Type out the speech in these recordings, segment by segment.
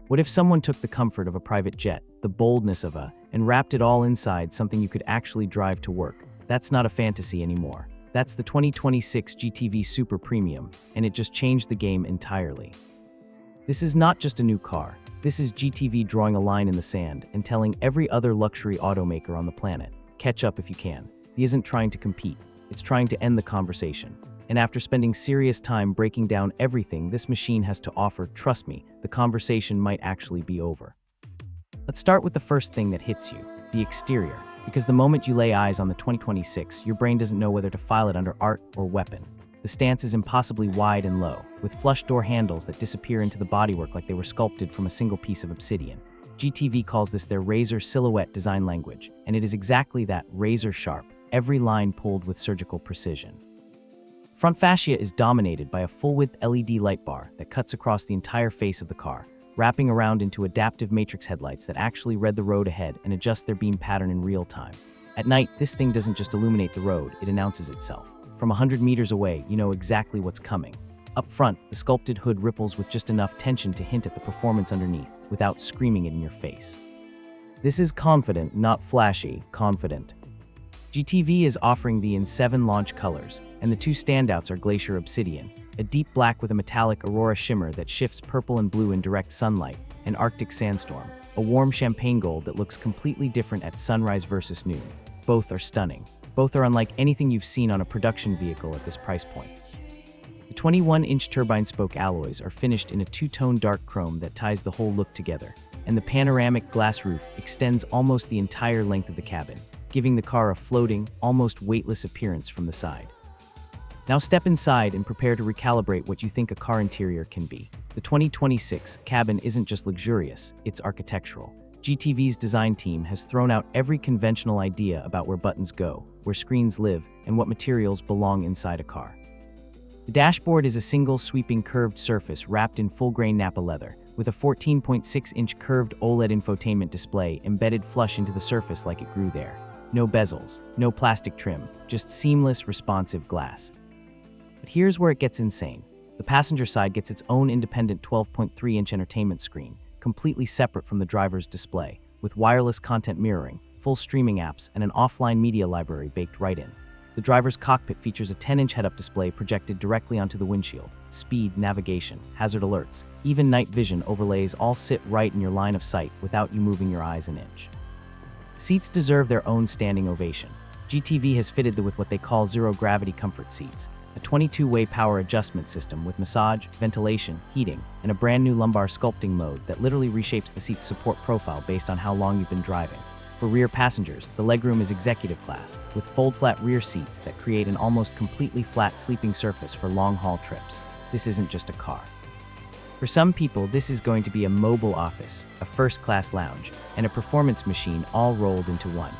What if someone took the comfort of a private jet, the boldness of and wrapped it all inside something you could actually drive to work? That's not a fantasy anymore. That's the 2026 GTV Super Premium, and it just changed the game entirely. This is not just a new car. This is GTV drawing a line in the sand and telling every other luxury automaker on the planet, catch up if you can. He isn't trying to compete. It's trying to end the conversation. And after spending serious time breaking down everything this machine has to offer, trust me, the conversation might actually be over. Let's start with the first thing that hits you, the exterior. Because the moment you lay eyes on the 2026, your brain doesn't know whether to file it under art or weapon. The stance is impossibly wide and low, with flush door handles that disappear into the bodywork like they were sculpted from a single piece of obsidian. GTV calls this their razor silhouette design language, and it is exactly that, razor sharp, every line pulled with surgical precision. Front fascia is dominated by a full-width LED light bar that cuts across the entire face of the car, wrapping around into adaptive matrix headlights that actually read the road ahead and adjust their beam pattern in real time. At night, this thing doesn't just illuminate the road, it announces itself. From 100 meters away, you know exactly what's coming. Up front, the sculpted hood ripples with just enough tension to hint at the performance underneath, without screaming it in your face. This is confident, not flashy, confident. GTV is offering the in 7 launch colors, and the two standouts are Glacier Obsidian, a deep black with a metallic aurora shimmer that shifts purple and blue in direct sunlight, and Arctic Sandstorm, a warm champagne gold that looks completely different at sunrise versus noon. Both are stunning. Both are unlike anything you've seen on a production vehicle at this price point. The 21-inch turbine spoke alloys are finished in a two-tone dark chrome that ties the whole look together, and the panoramic glass roof extends almost the entire length of the cabin, giving the car a floating, almost weightless appearance from the side. Now step inside and prepare to recalibrate what you think a car interior can be. The 2026 cabin isn't just luxurious, it's architectural. GTV's design team has thrown out every conventional idea about where buttons go, where screens live, and what materials belong inside a car. The dashboard is a single sweeping curved surface wrapped in full-grain Nappa leather, with a 14.6-inch curved OLED infotainment display embedded flush into the surface like it grew there. No bezels, no plastic trim, just seamless, responsive glass. But here's where it gets insane. The passenger side gets its own independent 12.3-inch entertainment screen, completely separate from the driver's display, with wireless content mirroring, full streaming apps, and an offline media library baked right in. The driver's cockpit features a 10-inch head-up display projected directly onto the windshield. Speed, navigation, hazard alerts, even night vision overlays all sit right in your line of sight without you moving your eyes an inch. Seats deserve their own standing ovation. GTV has fitted them with what they call zero-gravity comfort seats, a 22-way power adjustment system with massage, ventilation, heating, and a brand new lumbar sculpting mode that literally reshapes the seat's support profile based on how long you've been driving. For rear passengers, the legroom is executive class, with fold-flat rear seats that create an almost completely flat sleeping surface for long-haul trips. This isn't just a car. For some people, this is going to be a mobile office, a first-class lounge, and a performance machine all rolled into one.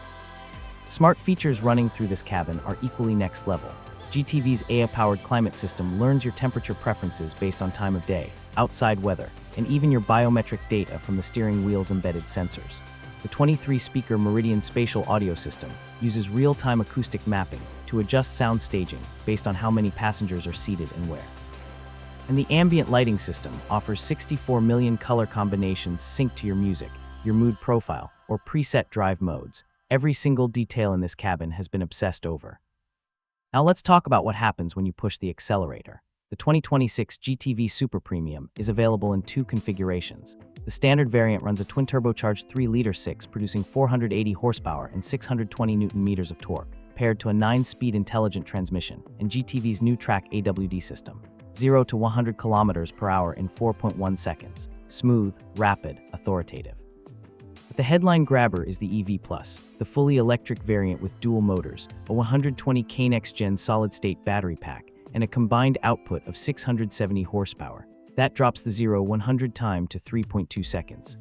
Smart features running through this cabin are equally next level. GTV's AI-powered climate system learns your temperature preferences based on time of day, outside weather, and even your biometric data from the steering wheel's embedded sensors. The 23-speaker Meridian spatial audio system uses real-time acoustic mapping to adjust sound staging based on how many passengers are seated and where. And the ambient lighting system offers 64 million color combinations synced to your music, your mood profile, or preset drive modes. Every single detail in this cabin has been obsessed over. Now let's talk about what happens when you push the accelerator. The 2026 GTV Super Premium is available in 2 configurations. The standard variant runs a twin-turbocharged 3-liter 6 producing 480 horsepower and 620 Nm of torque, paired to a 9-speed intelligent transmission and GTV's new track AWD system. 0 to 100 km/h in 4.1 seconds. Smooth, rapid, authoritative. But the headline grabber is the EV+, the fully electric variant with dual motors, a 120 Kain Next-Gen solid-state battery pack, and a combined output of 670 horsepower. That drops the 0-100 time to 3.2 seconds.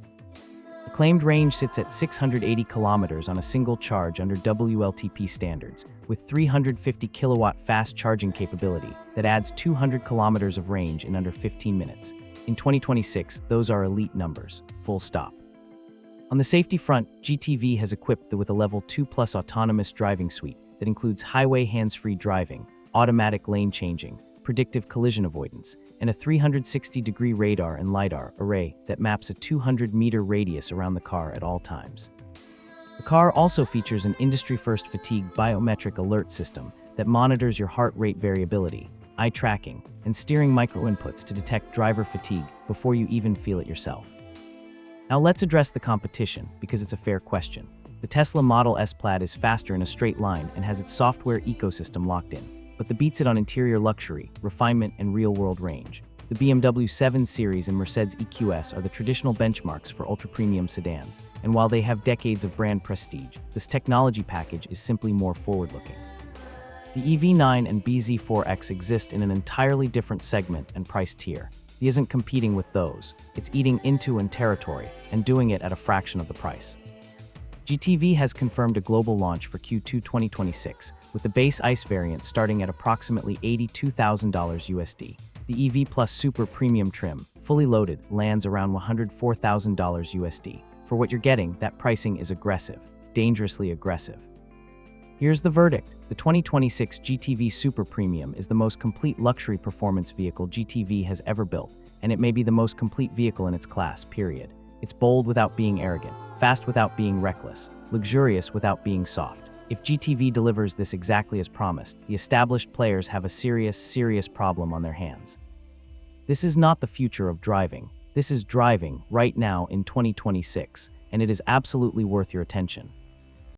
The claimed range sits at 680 kilometers on a single charge under WLTP standards, with 350 kilowatt fast charging capability that adds 200 kilometers of range in under 15 minutes. In 2026, those are elite numbers, full stop. On the safety front, GTV has equipped with a Level 2+ autonomous driving suite that includes highway hands-free driving, automatic lane changing, predictive collision avoidance, and a 360-degree radar and LiDAR array that maps a 200-meter radius around the car at all times. The car also features an industry-first fatigue biometric alert system that monitors your heart rate variability, eye tracking, and steering micro-inputs to detect driver fatigue before you even feel it yourself. Now let's address the competition, because it's a fair question. The Tesla Model S Plaid is faster in a straight line and has its software ecosystem locked in, but beats it on interior luxury, refinement, and real-world range. The BMW 7 Series and Mercedes EQS are the traditional benchmarks for ultra-premium sedans, and while they have decades of brand prestige, this technology package is simply more forward-looking. The EV9 and BZ4X exist in an entirely different segment and price tier. It isn't competing with those, it's eating into and territory, and doing it at a fraction of the price. GTV has confirmed a global launch for Q2 2026, with the base ICE variant starting at approximately $82,000 USD. The EV Plus Super Premium trim, fully loaded, lands around $104,000 USD. For what you're getting, that pricing is aggressive, dangerously aggressive. Here's the verdict. The 2026 GTV Super Premium is the most complete luxury performance vehicle GTV has ever built, and it may be the most complete vehicle in its class, period. It's bold without being arrogant, fast without being reckless, luxurious without being soft. If GTV delivers this exactly as promised, the established players have a serious problem on their hands. This is not the future of driving. This is driving right now in 2026, and it is absolutely worth your attention.